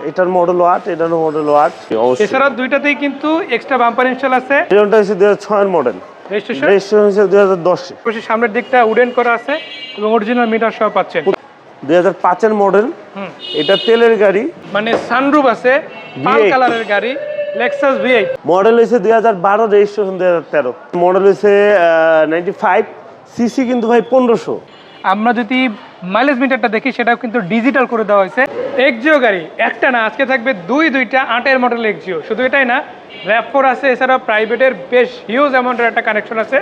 এটার মডেল 8, এটারও মডেল 8। এছাড়া দুইটাতেই কিন্তু এক্সট্রা বাম্পার ইনস্টল আছে। এটা হচ্ছে 2006 এর মডেল, রেজিস্ট্রেশন হচ্ছে 2010 এ। অবশ্যই সামনের দিকটা উডেন করা আছে এবং অরিজিনাল মিটার সহ পাচ্ছেন। 2005 এর মডেল, এটা তেলের গাড়ি, মানে সানরুফ আছে, পাল কালারের গাড়ি, লেক্সাস V8 মডেল হইছে 2012, রেজিস্ট্রেশন 2013। মডেল হইছে 95 সিসি, কিন্তু ভাই 1500। আমরা যদি মাইলেজ মিটারটা দেখি সেটাও কিন্তু ডিজিটাল করে দেওয়া হয়েছে। এক্সিও গাড়ি একটা না, আজকে থাকবে দুইটা 8 এর মডেল এক্সিও। শুধু এটাই না, RAV4 আছে, এছাড়াও প্রাইভেটের বেশ হিউজ অ্যামাউন্টের একটা কানেকশন আছে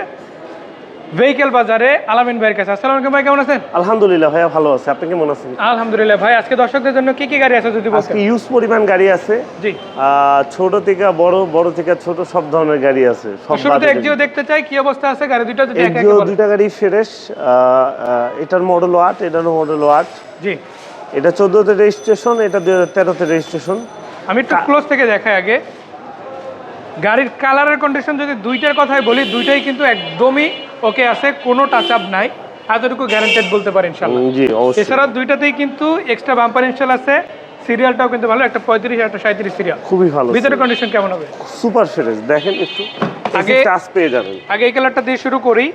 ভেহিকেল বাজারে আলামিন ভাইয়ের কাছে। আসসালামু আলাইকুম ভাই, কেমন আছেন? আলহামদুলিল্লাহ ভাইয়া, ভালো আছে। আপনি কেমন আছেন? আলহামদুলিল্লাহ ভাই। আজকে দর্শকদের জন্য কি কি গাড়ি আছে যদি বলতেন? আজকে ইউজ পরিমাণ গাড়ি আছে। জি, ছোট থেকে বড়, বড় থেকে ছোট, সব ধরনের গাড়ি আছে। সব শুরুতে এক্সিও দেখতে চাই, কি অবস্থা আছে গাড়ি দুইটা যদি একা একা এক্সিও বলেন। দুইটা গাড়ি ফ্রেশ। এটার মডেল 8, এটারও মডেল 8। জি, এটা 14 তে রেজিস্ট্রেশন, এটা 2013 তে রেজিস্ট্রেশন। আমি একটু ক্লোজ থেকে দেখাই আগে। গাড়ির কালারের কন্ডিশন যদি দুইটার কথাই বলি, দুইটাই কিন্তু একদমই ওকে আছে, কোনো টাচ আপ নাই, এতটুকু গ্যারান্টেড বলতে পারি ইনশাআল্লাহ। জি অবশ্যই। এছাড়া দুইটাতেই কিন্তু এক্সট্রা বাম্পার ইনস্টল আছে। সিরিয়ালটাও কিন্তু ভালো, একটা 35 একটা 37 সিরিয়াল। খুবই ভালো। ভিতরের কন্ডিশন কেমন হবে? সুপার ফ্রেশ, দেখেন একটু আগে টাচ পেয়ে যাবেন। আগে এই কালারটা দিয়ে শুরু করি,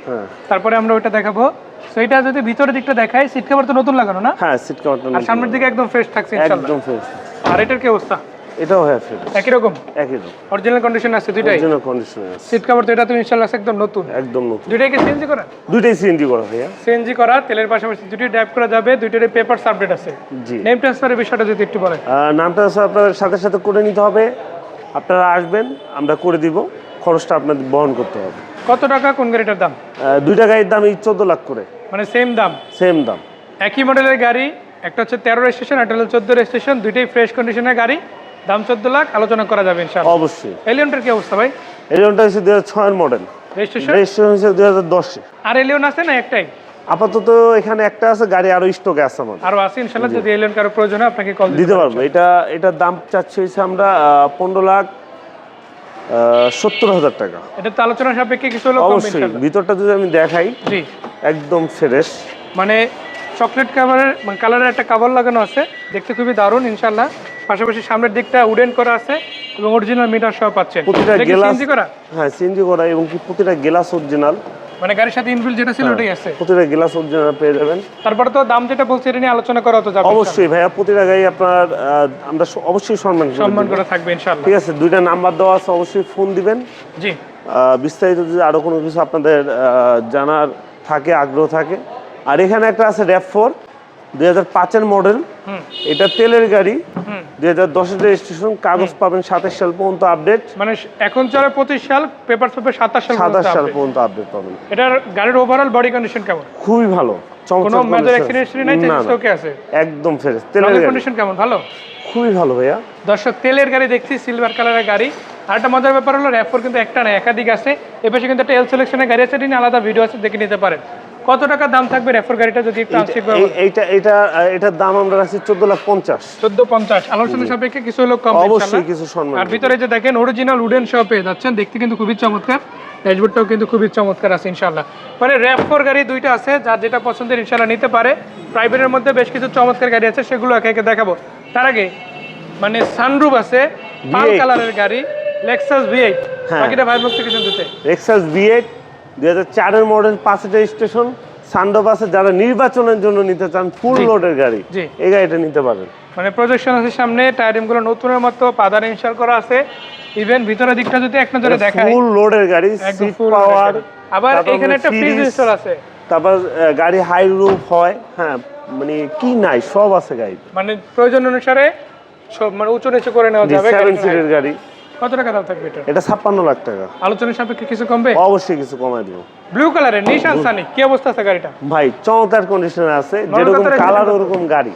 তারপরে আমরা ওইটা দেখাবো। সো এটা যদি ভিতরের দিকটা দেখাই, সিট কভার তো নতুন লাগানো না? হ্যাঁ, সিট কভারটা আর সামনের দিকে একদম ফ্রেশ থাকছে ইনশাআল্লাহ। একদম ফ্রেশ। আর এটার কি অবস্থা? এটাও হ্যাঁ ফ্রেশ, একই রকম একই রকম অরিজিনাল কন্ডিশন আছে দুইটাই। অরিজিনাল কন্ডিশনে আছে। সিট কভার তো এটা তো ইনশাআল্লাহ একদম নতুন, একদম নতুন। দুইটাই কি সিএনজি করা? দুইটাই সিএনজি করা ভাইয়া। সিএনজি করা, তেলের পাশাপাশি দুটোই ড্রাইভ করা যাবে, দুইটারই পেপারস আপডেট আছে। জি। নেম ট্রান্সফারের বিষয়টা যদি একটু বলেন। নামটা আপনার সাথে সাথে করে নিতে হবে। আপনারা আসবেন, আমরা করে দিব, খরচটা আপনাদের বহন করতে হবে। কত টাকা কোন গাড়িটার দাম? দুইটা গাড়ির দাম 14 লাখ করে। মানে সেম দাম? সেম দাম। একই মডেলের গাড়ি, একটা হচ্ছে 13 রেজিস্ট্রেশন, একটা হলো 14 রেজিস্ট্রেশন, দুইটাই ফ্রেশ কন্ডিশনের গাড়ি, দাম 14 লাখ, আলোচনা করা যাবে ইনশাআল্লাহ। অবশ্যই। এলিয়নটার কি অবস্থা ভাই? এলিয়নটা হচ্ছে 2006 এর মডেল, রেজিস্ট্রেশন হচ্ছে 2010 এ। আর এলিয়ন আছে না একটাই? আপাতত এখানে একটা আছে, গাড়ি আরো স্টকে আছে আমাদের। আরো আছে ইনশাআল্লাহ, যদি এলিয়ন কারো প্রয়োজন হয় আপনাকে কল দিতে পারবো। এটার দাম চাচ্ছি হচ্ছে আমরা 15,70,000 টাকা। এটা তো আলোচনা সাপেক্ষে কিছু হলো কম অবশ্যই। ইনশাআল্লাহ। ভিতরটা যদি আমি দেখাই, জি, একদম ফ্রেশ। মানে চকলেট কাভারের মানে কালারের একটা কাভার লাগানো আছে, দেখতে খুবই দারুণ ইনশাআল্লাহ। পাশাপাশি সামনের দিকটা উডেন করা আছে এবং অরিজিনাল মিটার সহ পাচ্ছেন। প্রতিটা এটা কি গ্লাস সিএনজি করা? হ্যাঁ, সিএনজি করা, এবং কি প্রতিটা গ্লাস অরিজিনাল। মানে গাড়ির সাথে ইনবিল্ট যেটা ছিল ওটাই আছে। প্রতিটা গ্লাস অরিজিনাল পেয়ে যাবেন। তারপরে তো দাম যেটা বলছি এটা নিয়ে আলোচনা করা তো যাবে অবশ্যই ভাইয়া, প্রতিটা গাড়ি আপনার আমরা অবশ্যই সম্মান করে থাকবে ইনশাআল্লাহ। ঠিক আছে, দুইটা নাম্বার দেওয়া আছে, অবশ্যই ফোন দিবেন। জি, বিস্তারিত যদি আরো কোনো কিছু আপনাদের জানার থাকে, আগ্রহ থাকে। আর এখানে একটা আছে RAV4, 2005 এর মডেল, এটা তেলের গাড়ি, 2010 এর রেজিস্ট্রেশন, কাগজ পাবেন 27 সাল পর্যন্ত আপডেট। মানে এখন চলে 25 সাল, পেপার পেপার 27 সাল 27 সাল পর্যন্ত। পর্যন্ত আপডেট পাবেন। এটার গাড়ির ওভারঅল বডি কন্ডিশন কেমন? খুবই ভালো, কোনো মেজর অ্যাক্সিডেন্ট নাই, চেঞ্জ ওকে আছে, একদম ফ্রেশ। তেলের তেলের গাড়ি কন্ডিশন কেমন? ভালো, খুবই ভালো ভাইয়া। দর্শক তেলের গাড়ি দেখছি, সিলভার কালারের গাড়ি। আর একটা মজার ব্যাপার হলো RAV4 কিন্তু একটা না, একাধিক আছে। এপাশে কিন্তু একটা এল সিলেকশনের গাড়ি আছে, এটা নিয়ে আলাদা ভিডিও আছে, দেখে নিতে পারেন। কত টাকা দাম থাকবে RAV4 গাড়িটা যদি একটু আংশিক ভাবে? এটার দাম আমরা রাখছি 14,50,000। 14,50 আলোচনা সাপেক্ষে কিছু হলো কম অবশ্যই ইনশাআল্লাহ। কিছু সম্মান। আর ভিতরে যে দেখেন অরিজিনাল উডেন সহ পেয়ে যাচ্ছেন, দেখতে কিন্তু খুবই চমৎকার। ড্যাশবোর্ডটাও কিন্তু খুবই চমৎকার আছে ইনশাআল্লাহ। মানে RAV4 গাড়ি দুইটা আছে, যার যেটা পছন্দের ইনশাআল্লাহ নিতে পারে। প্রাইভেটের মধ্যে বেশ কিছু চমৎকার গাড়ি আছে, সেগুলো একে একে দেখাবো। তার আগে মানে সানরুফ আছে, পাল কালারের গাড়ি, লেক্সাস V8। বাকিটা ভাই মুক্তি কিছু দিতে। লেক্সাস V8 2004 এর মডেল, 5 এর রেজিস্ট্রেশন, সানরুফ আছে। যারা নির্বাচনের জন্য নিতে চান ফুল লোডের গাড়ি, এই গাড়িটা নিতে পারেন। মানে প্রজেকশন আছে সামনে, টায়ারিংগুলো নতুনের মতো পাদার ইনস্টল করা আছে। ইভেন ভিতরের দিকটা যদি এক নজরে দেখায়, ফুল লোডের গাড়ি, সিট পাওয়ার। আবার এখানে একটা ফ্রিজ ইনস্টল আছে। তারপর গাড়ি হাই রুফ হয়, হ্যাঁ, মানে কি নাই সব আছে গাড়ি। মানে প্রয়োজন অনুসারে সব মানে উঁচু নিচু করে নেওয়া যাবে। 7 সিটের গাড়ি। কত টাকা দাম থাকবে এটা? এটা 56 লাখ টাকা। আলোচনার সাপেক্ষে কিছু কমবে? অবশ্যই কিছু কমায় দিব। ব্লু কালারের নিশান সানি, কি অবস্থা আছে গাড়িটা? ভাই চমৎকার কন্ডিশনে আছে, যেরকম কালার ওরকম গাড়ি।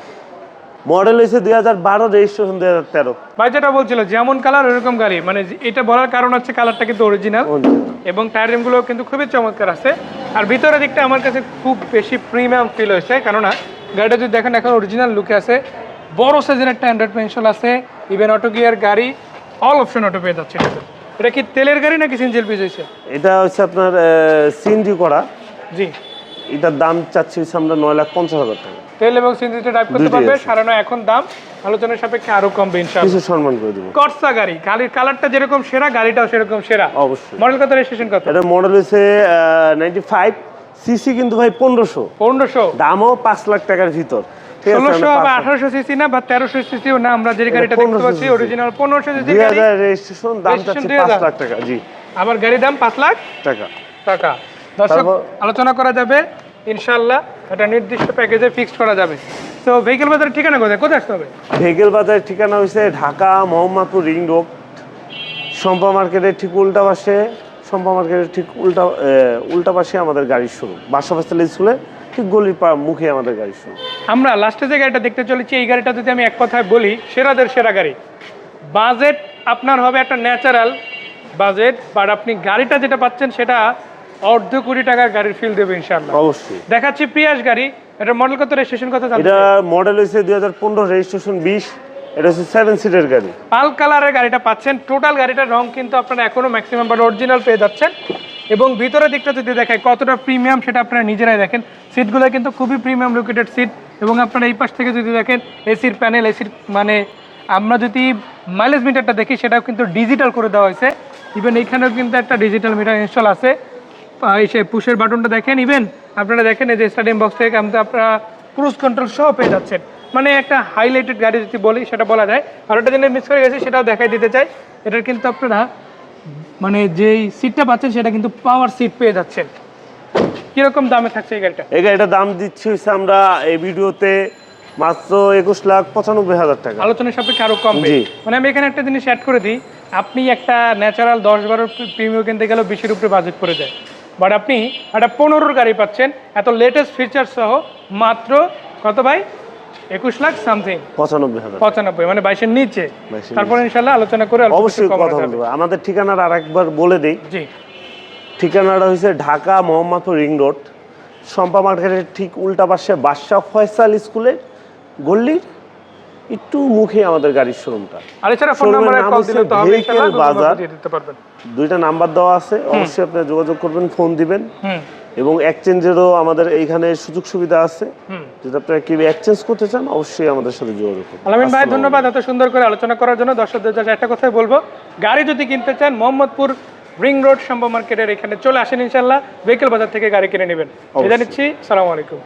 মডেল হইছে 2012, রেজিস্ট্রেশন 2013। ভাই যেটা বলছিল যেমন কালার ওরকম গাড়ি, মানে এটা বলার কারণ হচ্ছে কালারটা কিন্তু অরিজিনাল এবং টায়ার গুলো কিন্তু খুবই চমৎকার আছে। আর ভিতরের দিকটা আমার কাছে খুব বেশি প্রিমিয়াম ফিল হয়েছে, কেননা গাড়িটা যদি দেখেন এখন অরিজিনাল লুকে আছে। বড় সাইজের একটা অ্যান্ড্রয়েড পেন্সিল আছে, ইভেন অটো গিয়ার গাড়ি, অল অপশন অটো পেয়ে যাচ্ছে। এটা কি তেলের গাড়ি নাকি সিএনজি এলপিজি হয়েছে? এটা হচ্ছে আপনার সিএনজি করা। জি, এটার দাম চাচ্ছি হচ্ছে আমরা 9,50,000 টাকা। তেল এবং সিএনজিতে ড্রাইভ করতে দুইটাই পারবে, আছে। 9.5 এখন দাম, আলোচনার সাপেক্ষে আরো কমবে ইনশাআল্লাহ। কিছু সম্মান করে দেবো কর্সা গাড়ি, গাড়ির কালারটা যেরকম সেরা, গাড়িটাও সেরকম সেরা। অবশ্যই। মডেল কত, রেজিস্ট্রেশন কত? এটা মডেল হচ্ছে 95 সিসি, কিন্তু ভাই 1500, 1500, দামও 5 লাখ টাকার ভিতর। ঠিক আছে, 1600 আমরা বা 5 লাখ। 1800 সিসি না, বা 1300 সিসিও না, আমরা যে গাড়িটা দেখতে 1500 পাচ্ছি cc অরিজিনাল 1500 সিসি গাড়ি। 2000 রেজিস্ট্রেশন, দাম চাচ্ছি 5 লাখ টাকা। জি, আবার গাড়ির দাম 5 লাখ টাকা। টাকা। দর্শক, তারপর- আলোচনা করা যাবে ইনশাআল্লাহ, এটা নির্দিষ্ট প্যাকেজে ফিক্সড করা যাবে। তো ভেহিকল বাজারের ঠিকানা কোথায়, কোথায় আসতে হবে? ভেগেল বাজারের ঠিকানা হয়েছে ঢাকা মোহাম্মদপুর রিং রোড, শম্পা মার্কেটের ঠিক উল্টা পাশে, শম্পা মার্কেটের ঠিক উল্টা পাশে আমাদের গাড়ির শোরুম। বাসা ফাস্তালি স্কুলে ঠিক গলির মুখে আমাদের গাড়ির শোরুম। আমরা লাস্টে যে গাড়িটা দেখতে চলেছি, এই গাড়িটা যদি আমি এক কথায় বলি, সেরাদের সেরা গাড়ি। বাজেট আপনার হবে একটা ন্যাচারাল বাজেট, বাট আপনি গাড়িটা যেটা পাচ্ছেন সেটা অর্ধ কোটি টাকার গাড়ির ফিল দেবে ইনশাআল্লাহ। অবশ্যই। দেখাচ্ছি প্রিয়াস গাড়ি, এটা মডেল কত, রেজিস্ট্রেশন কত? এটা মডেল হয়েছে 2015, রেজিস্ট্রেশন 20। এটা হচ্ছে 7 সিটের গাড়ি। পাল কালারের গাড়িটা পাচ্ছেন। টোটাল গাড়িটার রং কিন্তু আপনারা এখনো ম্যাক্সিমাম বা অরিজিনাল পেয়ে যাচ্ছেন। এবং ভিতরের দিকটা যদি দেখায় কতটা প্রিমিয়াম, সেটা আপনারা নিজেরাই দেখেন। সিটগুলো কিন্তু খুবই প্রিমিয়াম লোকেটেড সিট। এবং আপনারা এই পাশ থেকে যদি দেখেন, এসির প্যানেল, এসির মানে আমরা যদি মাইলেজ মিটারটা দেখি, সেটাও কিন্তু ডিজিটাল করে দেওয়া হয়েছে। ইভেন এইখানেও কিন্তু একটা ডিজিটাল মিটার ইনস্টল আছে। এই সে পুশের বাটনটা দেখেন, ইভেন আপনারা দেখেন এই যে স্টার্টিং বক্স থেকে আপনারা ক্রুজ কন্ট্রোল সহ পেয়ে যাচ্ছেন। মানে একটা হাইলাইটেড গাড়ি যদি বলি সেটা বলা যায়। আর একটা জিনিস মিস করে গেছি, সেটাও দেখাই দিতে চাই। এটার কিন্তু আপনারা মানে যেই সিটটা পাচ্ছেন সেটা কিন্তু পাওয়ার সিট পেয়ে যাচ্ছেন। কিরকম দামে থাকছে এই গাড়িটা? এই গাড়িটার দাম দিচ্ছি হচ্ছে আমরা এই ভিডিওতে মাত্র 21,95,000 টাকা। আলোচনার সাপেক্ষে আরো কমবে। জি। মানে আমি এখানে একটা জিনিস অ্যাড করে দিই, আপনি একটা ন্যাচারাল 10-12 প্রিমিয়াম কিনতে গেলেও 20-এর উপরে বাজেট পড়ে যায়। বাট আপনি একটা 15-র গাড়ি পাচ্ছেন এত লেটেস্ট ফিচার সহ মাত্র কত ভাই? 21 লাখ সামথিং, 95,000। মানে 22-এর নিচে। 22-এর তারপর ইনশাআল্লাহ আলোচনা করে অল্প অবশ্যই কিছু কমানো কথা যাবে। বলবো। আমাদের ঠিকানাটা আরেকবার বলে দেই। জি, ঠিকানাটা হয়েছে ঢাকা মোহাম্মদপুর রিং রোড, শম্পা মার্কেটের ঠিক উল্টা পাশে বাদশাহ ফয়সাল স্কুলের গল্লির একটু মুখে আমাদের গাড়ির শোরুমটা। আর এছাড়া ফোন শোরুমের নাম্বারে নাম কল হচ্ছে দিলে তো হবে ইনশাআল্লাহ, ভেহিকেল বাজার। দিয়ে দিতে পারবেন। 2টা নাম্বার দেওয়া আছে, অবশ্যই আপনি যোগাযোগ করবেন, ফোন দিবেন। হুম এবং এক্সচেঞ্জেরও আমাদের এইখানে সুযোগ সুবিধা আছে। হুম। যদি আপনারা কি এক্সচেঞ্জ করতে চান, অবশ্যই আমাদের সাথে যোগাযোগ করুন। আলামিন ভাই, ধন্যবাদ এত সুন্দর করে আলোচনা করার জন্য। দর্শকদের কাছে একটা কথাই বলবো, গাড়ি যদি কিনতে চান মোহাম্মদপুর রিং রোড শম্পা মার্কেটের এখানে চলে আসেন ইনশাআল্লাহ, ভেহিকল বাজার থেকে গাড়ি কিনে নেবেন। বিদায় নিচ্ছি, আসসালামু আলাইকুম।